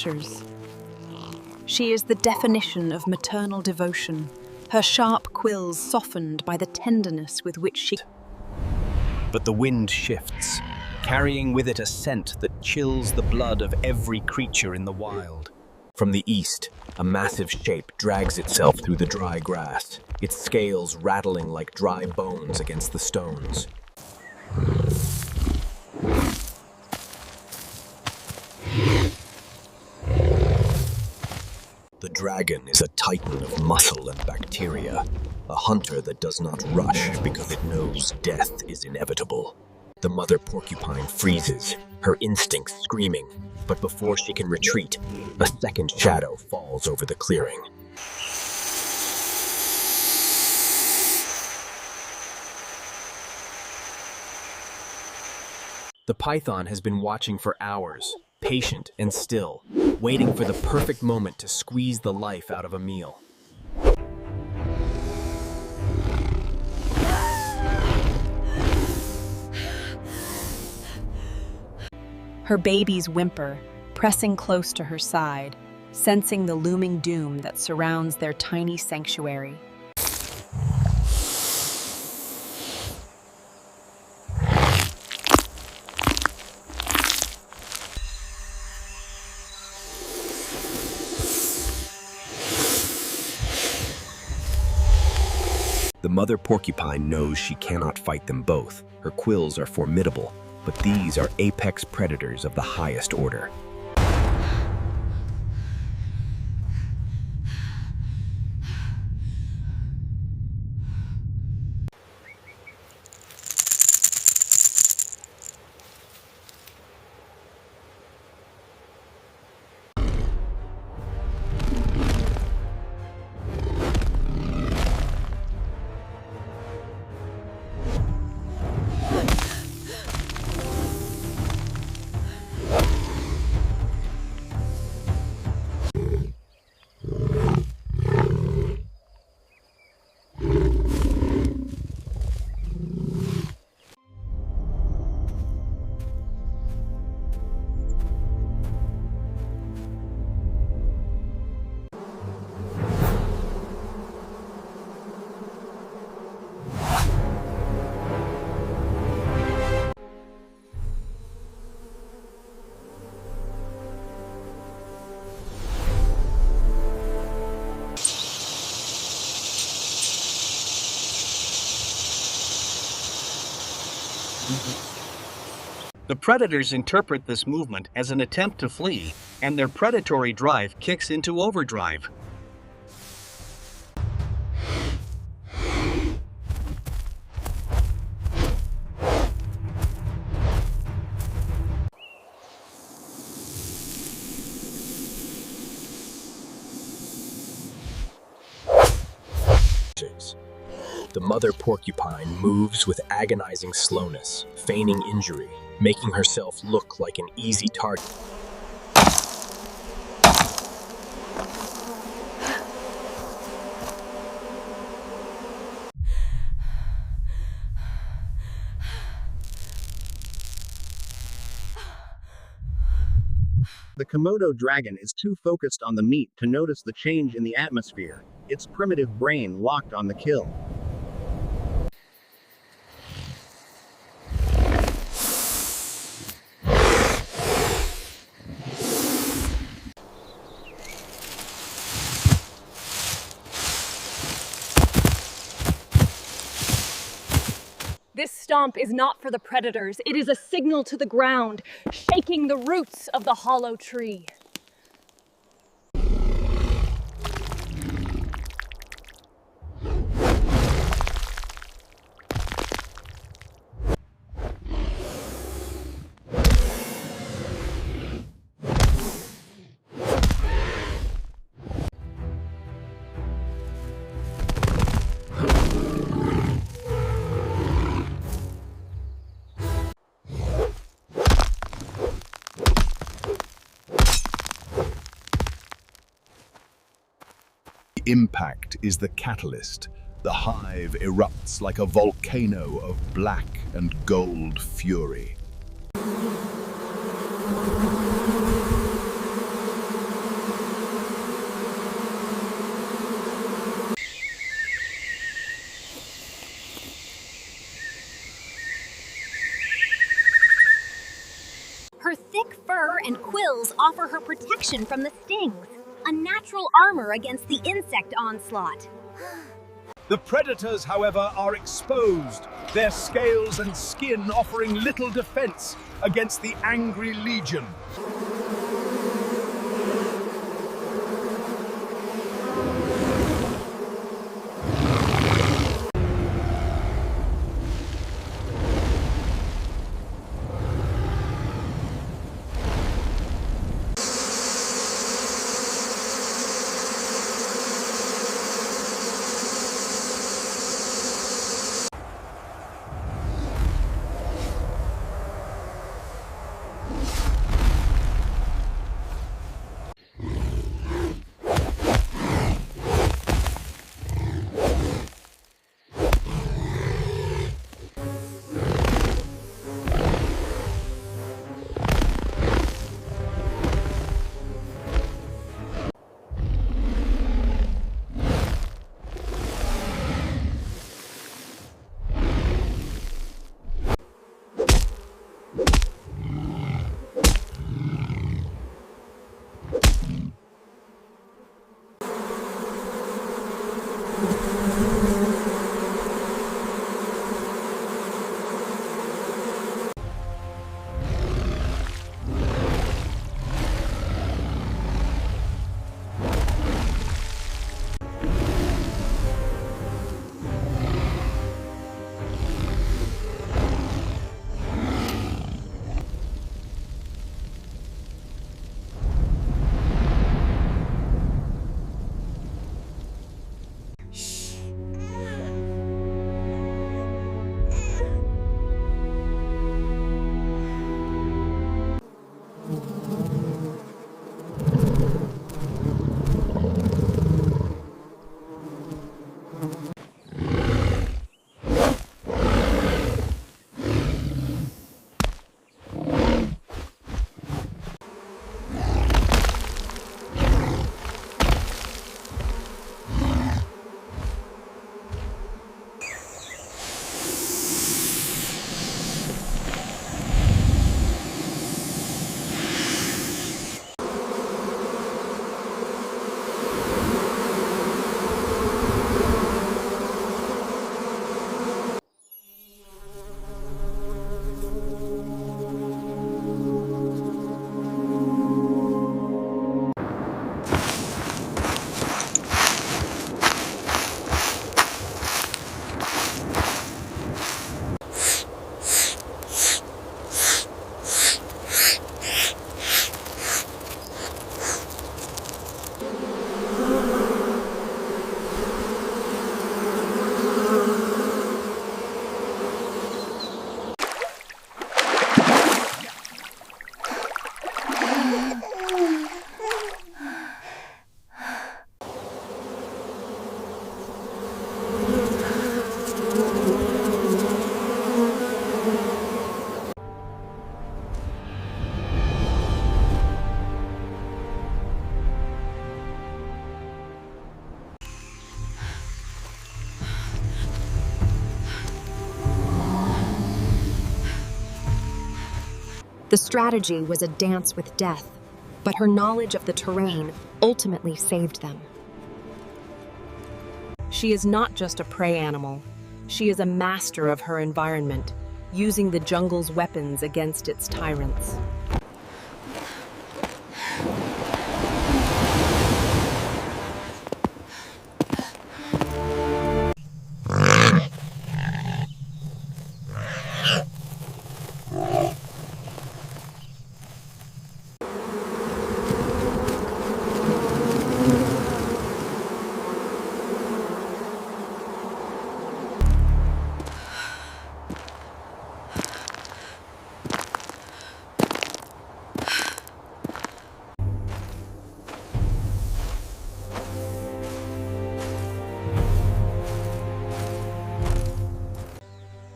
pressures. She is the definition of maternal devotion, her sharp quills softened by the tenderness with which she... But the wind shifts, carrying with it a scent that chills the blood of every creature in the wild. From the east, a massive shape drags itself through the dry grass, its scales rattling like dry bones against the stones. The dragon is a titan of muscle and bacteria, a hunter that does not rush because it knows death is inevitable. The mother porcupine freezes, her instincts screaming, but before she can retreat, a second shadow falls over the clearing. The python has been watching for hours, patient and still, waiting for the perfect moment to squeeze the life out of a meal. Her babies whimper, pressing close to her side, sensing the looming doom that surrounds their tiny sanctuary. The mother porcupine knows she cannot fight them both. Her quills are formidable, but these are apex predators of the highest order. The predators interpret this movement as an attempt to flee, and their predatory drive kicks into overdrive. The mother porcupine moves with agonizing slowness, feigning injury, making herself look like an easy target. The Komodo dragon is too focused on the meat to notice the change in the atmosphere, its primitive brain locked on the kill. This stomp is not for the predators. It is a signal to the ground, shaking the roots of the hollow tree. Impact is the catalyst. The hive erupts like a volcano of black and gold fury. quills offer her protection from the stings, a natural armor against the insect onslaught. The predators, however, are exposed, their scales and skin offering little defense against the angry legion. The strategy was a dance with death, but her knowledge of the terrain ultimately saved them. She is not just a prey animal. She is a master of her environment, using the jungle's weapons against its tyrants.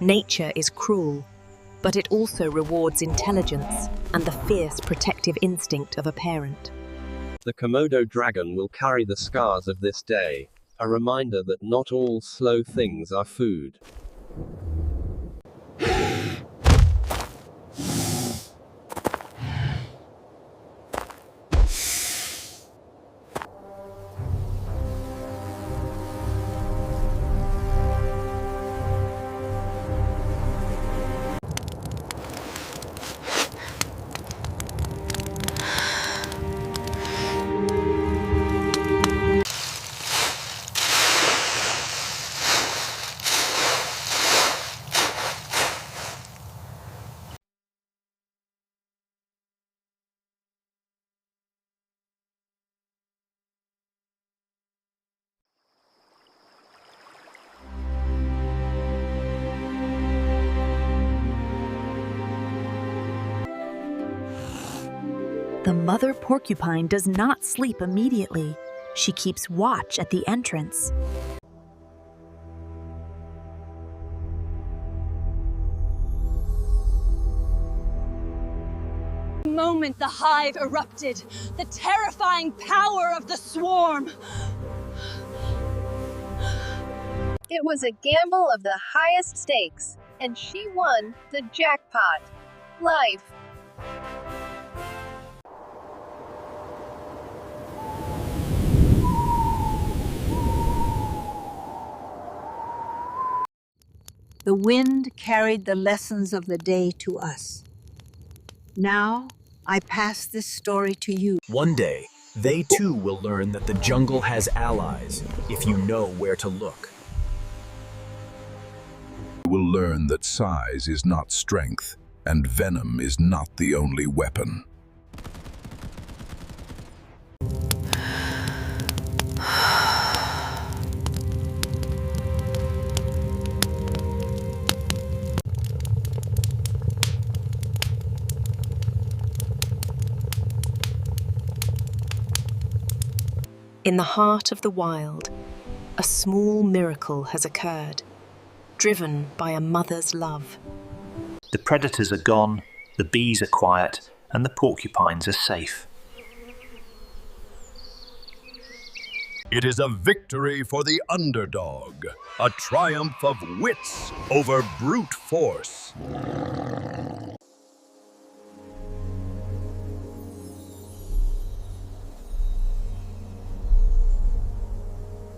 Nature is cruel, but it also rewards intelligence and the fierce protective instinct of a parent. The Komodo dragon will carry the scars of this day, a reminder that not all slow things are food. The mother porcupine does not sleep immediately. She keeps watch at the entrance. The moment the hive erupted, the terrifying power of the swarm. It was a gamble of the highest stakes, and she won the jackpot. Life. The wind carried the lessons of the day to us. Now, I pass this story to you. One day, they too will learn that the jungle has allies if you know where to look. You will learn that size is not strength, and venom is not the only weapon. In the heart of the wild, a small miracle has occurred, driven by a mother's love. The predators are gone, the bees are quiet, and the porcupines are safe. It is a victory for the underdog, a triumph of wits over brute force.